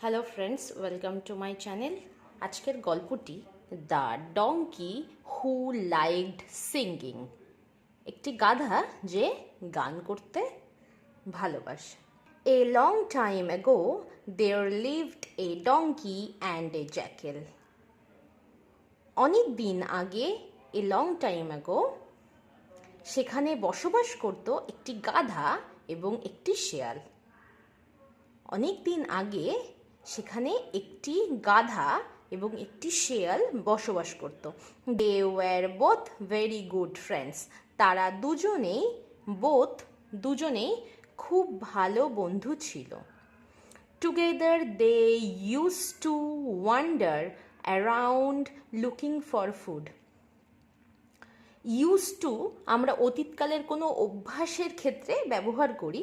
Hello friends, welcome to my channel. আজকের গল্পটি the donkey who liked singing. একটি গাধা যে গান করতে ভালোবাসে। A long time ago there lived a donkey and a jackal. অনেক দিন আগে, এ লং টাইম অ্যাগো, সেখানে বসবাস করত একটি গাধা এবং একটি শেয়াল। অনেক দিন আগে সেখানে একটি গাধা এবং একটি শেয়াল বসবাস করত। They were both very good friends. তারা দুজনেই খুব ভালো বন্ধু ছিল। Together they use to wander around looking for food. Use to আমরা অতীতকালের কোনো অভ্যাসের ক্ষেত্রে ব্যবহার করি।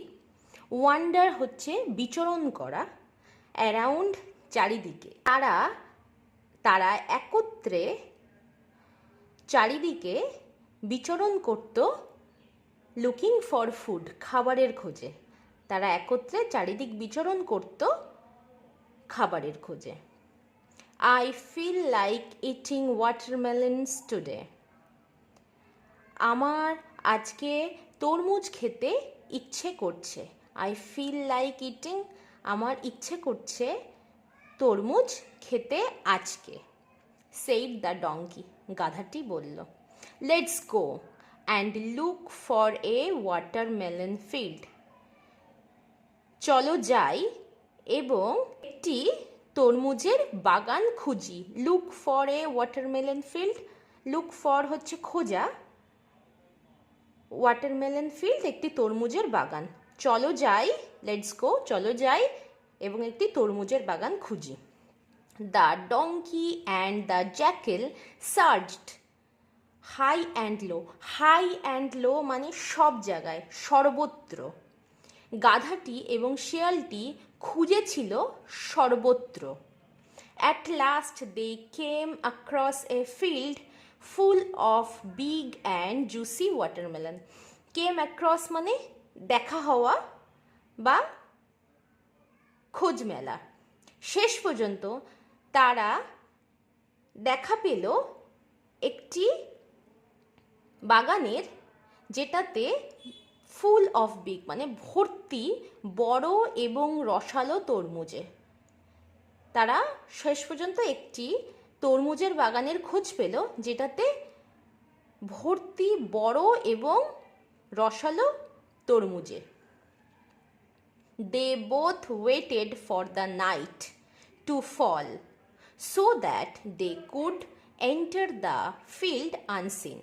ওয়ান্ডার হচ্ছে বিচরণ করা, অ্যারাউন্ড চারিদিকে। তারা একত্রে চারিদিকে বিচরণ করত, লুকিং ফর ফুড খাবারের খোঁজে। তারা একত্রে চারিদিক বিচরণ করত খাবারের খোঁজে। I feel like eating watermelons today. আমার আজকে তরমুজ খেতে ইচ্ছে করছে। আই ফিল লাইক ইটিং, আমার ইচ্ছে করছে তরমুজ খেতে আজকে। সেইড দ্য ডঙ্কি, গাধাটি বলল। Let's go and look for a watermelon field. চলো যাই এবং একটি তরমুজের বাগান খুঁজি। Look for a watermelon field, look for হচ্ছে খোঁজা, ওয়াটারমেলন ফিল্ড একটি তরমুজের বাগান। চলো যাই, লেটস গো, চলো যাই এবং একটি তরমুজের বাগান খুঁজি। The donkey and the jackal searched high and low. High and low মানে সব জায়গায়, সর্বত্র। গাধাটি এবং শেয়ালটি খুঁজেছিল সর্বত্র। At last they came across a field full of big and juicy watermelon. Came across মানে দেখা হওয়া বা খোঁজ মেলা। শেষ পর্যন্ত তারা দেখা পেল একটি বাগানের, যেটাতে ফুল অফ বিগ মানে ভর্তি বড় এবং রসালো তরমুজে। তারা শেষ পর্যন্ত একটি তরমুজের বাগানের খোঁজ পেল, যেটাতে ভর্তি বড় এবং রসালো তরমুজে। They both waited for the night to fall so that they could enter the field unseen.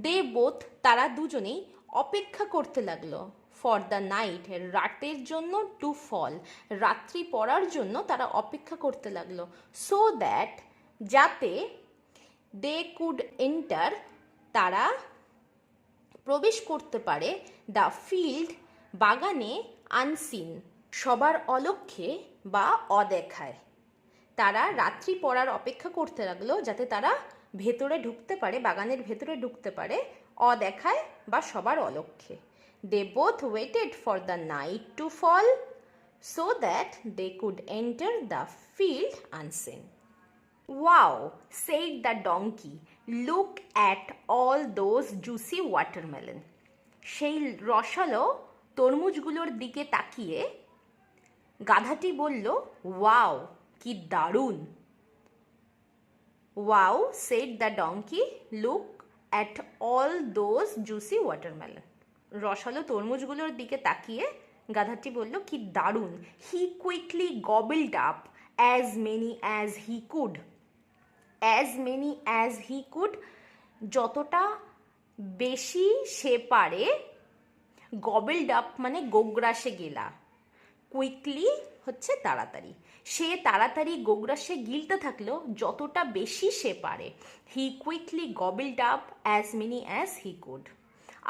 They both, তারা দুজনেই অপেক্ষা করতে লাগলো ফর দ্য নাইট, রাতের জন্য, টু ফল, রাত্রি পড়ার জন্য তারা অপেক্ষা করতে লাগলো। সো দ্যাট, যাতে, দে কুড এন্টার, তারা প্রবেশ করতে পারে, দ্য ফিল্ড, বাগানে, আনসিন, সবার অলক্ষ্যে বা অদেখায়। তারা রাত্রি পড়ার অপেক্ষা করতে লাগলো যাতে তারা ভেতরে ঢুকতে পারে, বাগানের ভেতরে ঢুকতে পারে অদেখায় বা সবার অলক্ষ্যে। They both waited for the night to fall so that they could enter the field unseen. Wow, said the donkey, look at all those juicy watermelon. সেই রসালো তরমুজগুলোর দিকে তাকিয়ে গাধাটি বলল, ওয়াও, কি দারুণ। Wow, said the donkey, look at all those juicy watermelon. রসালো তরমুজগুলোর দিকে তাকিয়ে গাধাটি বলল, কি দারুণ। He quickly gobbled up as many as he could. As many as he could, যতটা বেশি সে পারে। গবেলড আপ মানে গোগ্রাসে গেলা। কুইকলি হচ্ছে তাড়াতাড়ি। সে তাড়াতাড়ি গোগ্রাসে গিলতে থাকলো যতটা বেশি সে পারে। He quickly gobbled up as many as he could.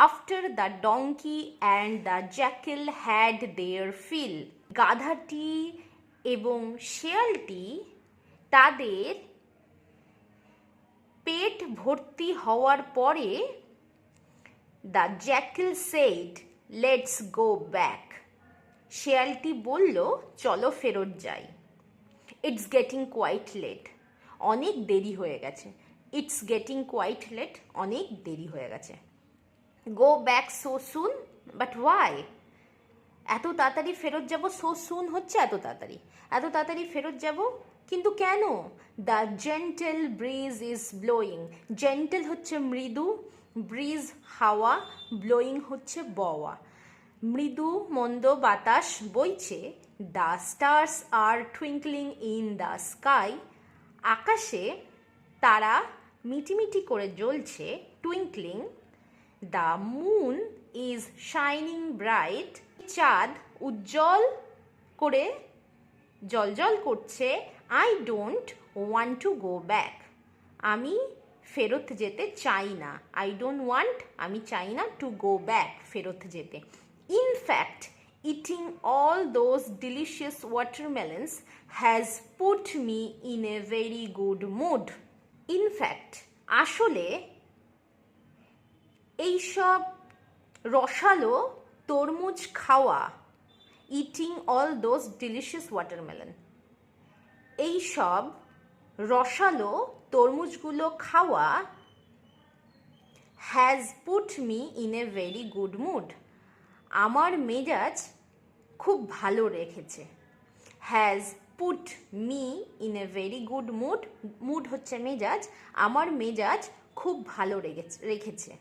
After the donkey and the jackal had their fill. গাধাটি এবং শেয়ালটি তাদের পেট ভর্তি হওয়ার পরে, the jackal said, let's go back. শেয়ালটি বলল, চলো ফেরত যাই। ইটস গেটিং কোয়াইট লেট, অনেক দেরি হয়ে গেছে। ইটস গেটিং কোয়াইট লেট, অনেক দেরি হয়ে গেছে। Go back so soon, but why, এত তাড়াতাড়ি ফেরত যাব, সো সুন হচ্ছে এত তাড়াতাড়ি ফেরত যাব, কিন্তু কেন? The gentle bridge is blowing, gentle হচ্ছে মৃদু, ব্রিজ হাওয়া, ব্লোয়িং হচ্ছে বওয়া, মৃদু মন্দ বাতাস বইছে। The stars are twinkling in the sky, আকাশে তারা মিটিমিটি করে জ্বলছে, twinkling. The moon is shining bright, চাঁদ উজ্জ্বল করে জ্বলজ্বল করছে। I don't want to go back, আমি ফেরত যেতে চাই না। আই ডোন্ট ওয়ান্ট, আমি চাই না, টু গো ব্যাক, ফেরত যেতে। In fact eating all those delicious watermelons has put me in a very good mood. In fact, আসলে এইসব রসালো তরমুজ খাওয়া, eating all those delicious watermelon, এইসব রসালো তরমুজগুলো খাওয়া, has put me in a very good mood, আমার মেজাজ খুব ভালো রেখেছে। Has put me in a very good mood, mood হচ্ছে মেজাজ, আমার মেজাজ খুব ভালো রেখেছে।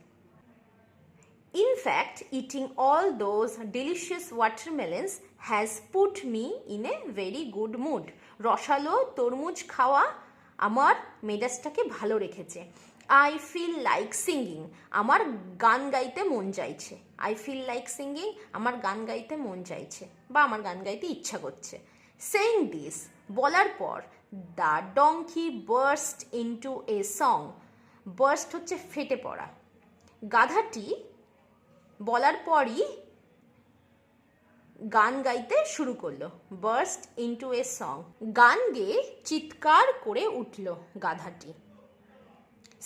In fact eating all those delicious watermelons has put me in a very good mood, রসালো তরমুজ খাওয়া আমার মেজাজটাকে ভালো রেখেছে। আই ফিল লাইক সিঙ্গিং, আমার গান গাইতে মন চাইছে। আই ফিল লাইক সিঙ্গিং, আমার গান গাইতে মন চাইছে বা আমার গান গাইতে ইচ্ছা করছে। সেইং দিস, বলার পর, the donkey burst into a song, burst হচ্ছে ফেটে পড়া, গাধাটি বলার পরই গান গাইতে শুরু করলো। বার্স্ট ইনটু এ সং, গান গেয়ে চিৎকার করে উঠল গাধাটি।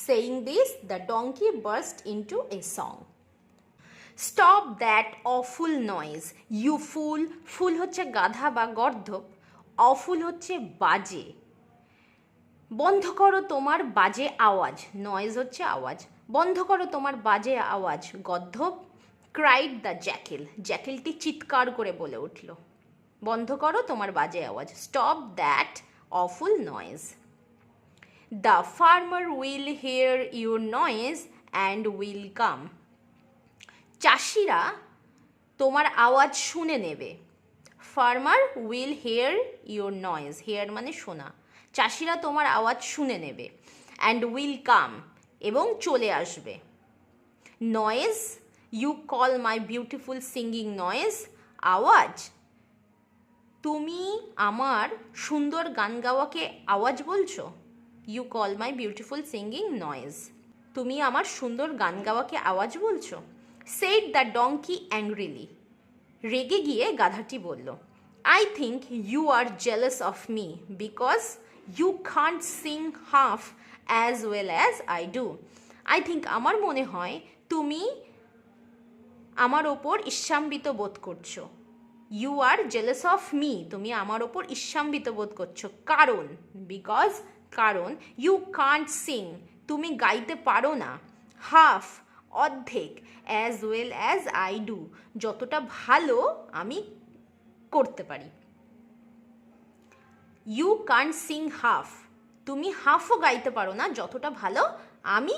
Saying this, the donkey burst into a song. Stop that awful noise, you fool, fool হচ্ছে গাধা বা গর্ধব, অফুল হচ্ছে বাজে, বন্ধ করো তোমার বাজে আওয়াজ, নয়েজ হচ্ছে আওয়াজ, বন্ধ করো তোমার বাজে আওয়াজ গর্ধব। ক্রাইড দ্য জ্যাকেল, জ্যাকেলটি চিৎকার করে বলে উঠল, বন্ধ করো তোমার বাজে আওয়াজ। Stop that awful noise. The farmer will hear your noise and will come, চাষিরা তোমার আওয়াজ শুনে নেবে। Farmer will hear your noise, hear মানে শোনা, চাষিরা তোমার আওয়াজ শুনে নেবে। অ্যান্ড উইল কাম, এবং চলে আসবে। Noise, you call my beautiful singing noise, আওয়াজ, তুমি আমার সুন্দর গান গাওয়াকে আওয়াজ বলছো। You call my beautiful singing noise, তুমি আমার সুন্দর গান গাওয়াকে আওয়াজ বলছো। সেড দ্য ডঙ্কি অ্যাংরিলি, রেগে গিয়ে গাধাটি বলল, I think you are jealous of me because you can't sing half as well as I do. I think, আমার মনে হয় তুমি আমার ওপর ঈর্ষান্বিত বোধ করছো। You are jealous of me, তুমি আমার ওপর ঈর্ষান্বিত বোধ করছো, কারণ, বিকজ, কারণ, ইউ কান্ট সিং, তুমি গাইতে পারো না, হাফ, অর্ধেক, as well as I do, যতটা ভালো আমি করতে পারি। ইউ কান্ট সিং হাফ, তুমি হাফও গাইতে পারো না যতটা ভালো আমি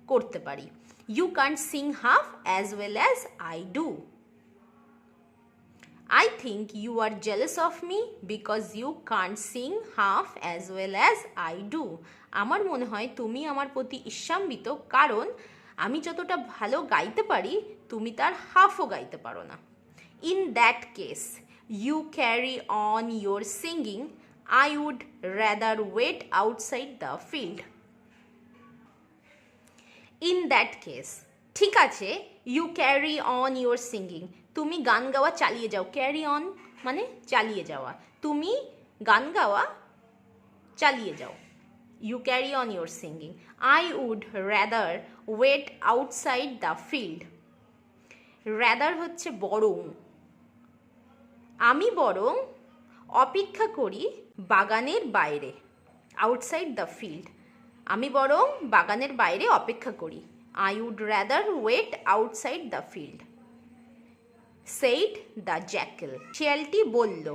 করতে পারি। You can't sing half as well as I do. I think you are jealous of me because you can't sing half as well as I do. আমার মনে হয় তুমি আমার প্রতি ঈর্ষান্বিত, কারণ আমি যতটা ভালো গাইতে পারি তুমি তার হাফও গাইতে পারো না। In that case, you carry on your singing. I would rather wait outside the field. In that case, ঠিক আছে, you carry on your singing, তুমি গান গাওয়া চালিয়ে যাও। ক্যারি অন মানে চালিয়ে যাওয়া, তুমি গান গাওয়া চালিয়ে যাও। You carry on your singing. I would rather wait outside the field, rather হচ্ছে বরং, আমি বরং অপেক্ষা করি বাগানের বাইরে, আউটসাইড দ্য ফিল্ড। আমি বরং বাগানের বাইরে অপেক্ষা করি। I would rather wait outside the field. Said the jackal, শিয়ালটি বলল।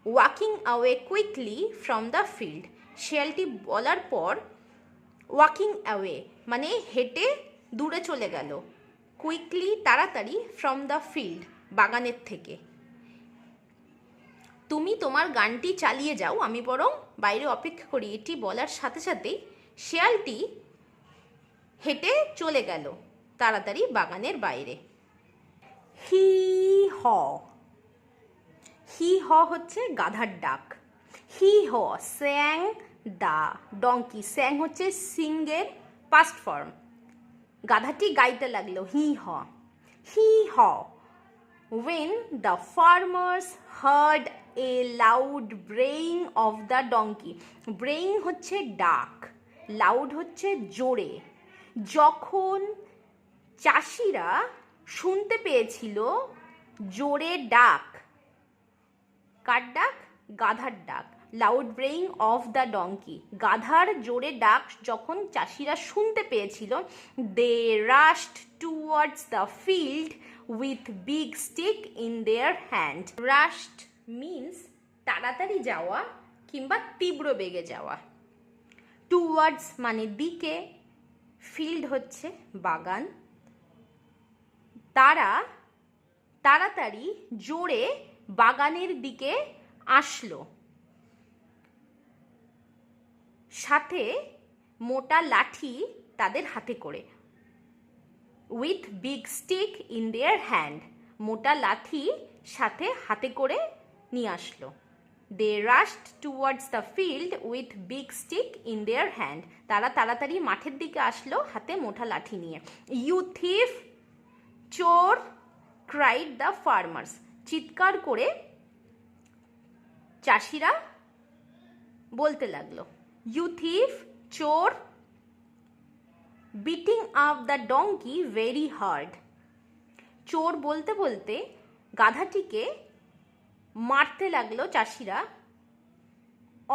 Walking away quickly from the field, শিয়ালটি বলার পর ওয়াকিং অ্যাওয়ে মানে হেঁটে দূরে চলে গেল। কুইকলি তাড়াতাড়ি, ফ্রম দ্য ফিল্ড বাগানের থেকে। তুমি তোমার গানটি চালিয়ে যাও, আমি বরং বাইরে অপেক্ষা করি। এটি বলার সাথে সাথেই শেয়ালটি হেঁটে চলে গেল তাড়াতাড়ি বাগানের বাইরে। হি হ, হি হ হচ্ছে গাধার ডাক। হি হ স্যাং দা ডঙ্কি, স্যাং হচ্ছে সিংয়ের পাস্ট ফর্ম। গাধাটি গাইতে লাগলো হি হ, হি হ। When the farmers heard a loud braying of the donkey, braying হচ্ছে ডাক, loud হচ্ছে জোরে। যখন চাষিরা শুনতে পেয়েছিল জোরে ডাক, কার ডাক? গাধার ডাক। Loud braying of the donkey, গাধার জোরে ডাক যখন চাষিরা শুনতে পেয়েছিল, they rushed towards the field with big stick in their hand. Rushed means তাড়াতাড়ি যাওয়া কিংবা তীব্র বেগে যাওয়া। টুয়ার্ডস মানে দিকে, ফিল্ড হচ্ছে বাগান। তারা তাড়াতাড়ি জোরে বাগানের দিকে আসলো, সাথে মোটা লাঠি তাদের হাতে করে। With big stick in their hand, মোটা লাঠি সাথে হাতে করে নিয়ে আসলো। They rushed towards the field with big stick in their hand, তারা তাড়াতাড়ি মাঠের দিকে আসলো হাতে মোটা লাঠি নিয়ে। ইউ থিফ, চোর, ক্রাইড দ্য ফার্মার্স, চিৎকার করে চাষিরা বলতে লাগলো। ইউ থিফ, চোর। Beating up the donkey very hard, চোর বলতে বলতে গাধাটিকে মারতে লাগলো চাষিরা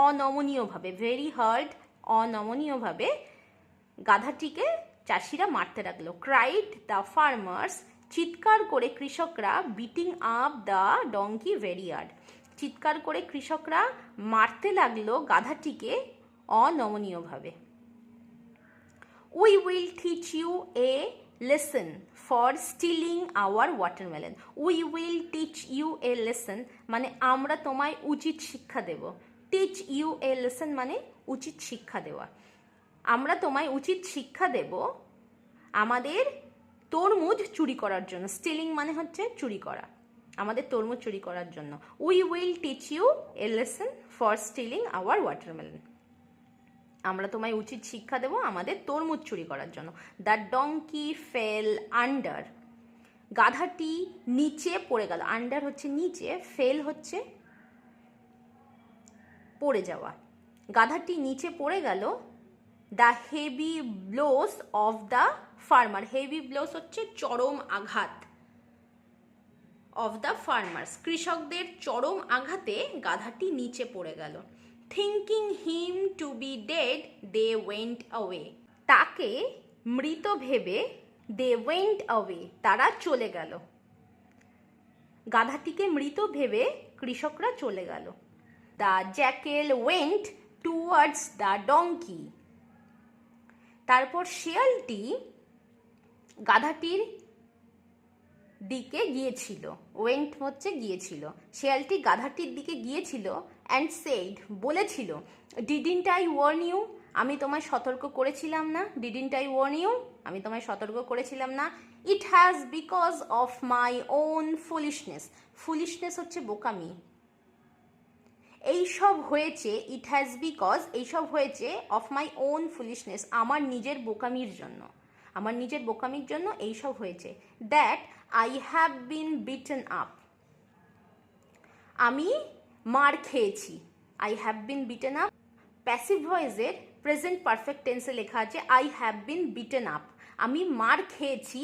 অনমনীয়ভাবে। ভেরি হার্ড, অনমনীয়ভাবে গাধাটিকে চাষিরা মারতে লাগলো। ক্রাইড দ্য ফার্মার্স, চিৎকার করে কৃষকরা। Beating up the donkey very hard, চিৎকার করে কৃষকরা মারতে লাগলো গাধাটিকে অনমনীয়ভাবে। We will teach you a lesson for stealing our watermelon. We will teach you a lesson মানে আমরা তোমায় উচিত শিক্ষা দেব। টিচ ইউ এ লেসন মানে উচিত শিক্ষা দেওয়া। আমরা তোমায় উচিত শিক্ষা দেব আমাদের তরমুজ চুরি করার জন্য। স্টিলিং মানে হচ্ছে চুরি করা, আমাদের তরমুজ চুরি করার জন্য। We will teach you a lesson for stealing our watermelon, আমরা তোমায় উচিত শিক্ষা দেব আমাদের তরমুজ চুরি করার জন্য। দ্য ডঙ্কি ফেল আন্ডার, গাধাটি নিচে পড়ে গেল। আন্ডার হচ্ছে নিচে, ফেল হচ্ছে পড়ে যাওয়া। গাধাটি নিচে পড়ে গেল। The heavy blows of the farmer, heavy blows হচ্ছে চরম আঘাত। অফ দ্য ফার্মার্স, কৃষকদের চরম আঘাতে গাধাটি নিচে পড়ে গেল। Thinking him to be dead they went away, তাকে মৃত ভেবে দে ওয়েন্ট অ্যাওয়ে, তারা চলে গেল। গাধাটিকে মৃত ভেবে কৃষকরা চলে গেল। The Jekyll went towards the donkey, তারপর শেয়ালটি গাধাটির দিকে গিয়েছিল। ওয়েন্ট হচ্ছে গিয়েছিল। শেয়ালটি গাধাটির দিকে গিয়েছিল। অ্যান্ড সেইড, বলেছিল। ডিডন্ট আই ওয়ার্ন ইউ, আমি তোমায় সতর্ক করেছিলাম না। ডিডন্ট আই ওয়ার্ন ইউ, আমি তোমায় সতর্ক করেছিলাম না। It has because of my own foolishness, foolishness হচ্ছে বোকামি। এইসব হয়েছে, ইট হ্যাজ বিকজ, এইসব হয়েছে অফ মাই ওন ফুলিশনেস, আমার নিজের বোকামির জন্য, আমার নিজের বোকামির জন্য এইসব হয়েছে। That I have been beaten up, আমি মার খেয়েছি। I have been beaten up passive ভয়েসের প্রেজেন্ট পারফেক্ট টেন্সে লেখা আছে I have been beaten up, আমি মার খেয়েছি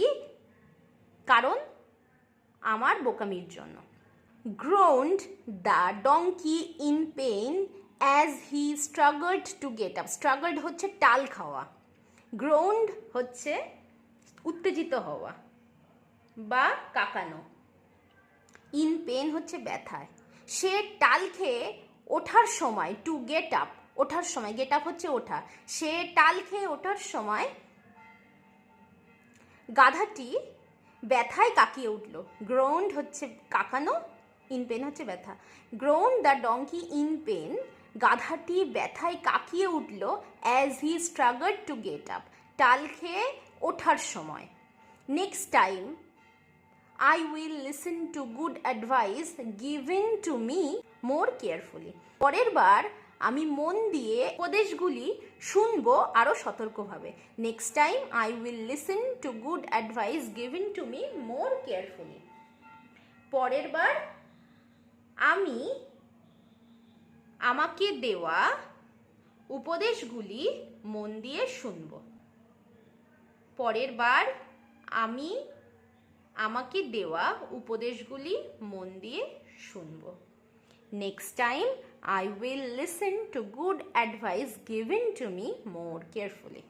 কারণ আমার বোকামির জন্য। groaned the donkey in pain as he struggled to get up. Struggled হচ্ছে টাল খাওয়া, groaned হচ্ছে উত্তেজিত হওয়া বা কাঁপানো, ইন পেন হচ্ছে ব্যথায়। সে টাল খেয়ে ওঠার সময়, টু গেট আপ ওঠার সময়, গেট আপ হচ্ছে ওঠা, সে টাল খেয়ে ওঠার সময় গাধাটি ব্যথায় কাঁকিয়ে উঠল। গ্রাউন্ড হচ্ছে কাঁকানো, ইন পেন হচ্ছে ব্যথা। Ground the donkey in pain, গাধাটি ব্যথায় কাঁকিয়ে উঠল। As he struggled to get up, টাল খেয়ে ওঠার সময়। Next time I will listen to good advice given to me more carefully. পরের বার আমি মন দিয়ে উপদেশগুলি শুনবো আরও সতর্কভাবে। Next time I will listen to good advice given to me more carefully. পরের বার আমি আমাকে দেওয়া উপদেশগুলি মন দিয়ে শুনবো। পরের বার আমি আমাকে দেওয়া উপদেশগুলি মন দিয়ে শুনব। Next time I will listen to good advice given to me more carefully.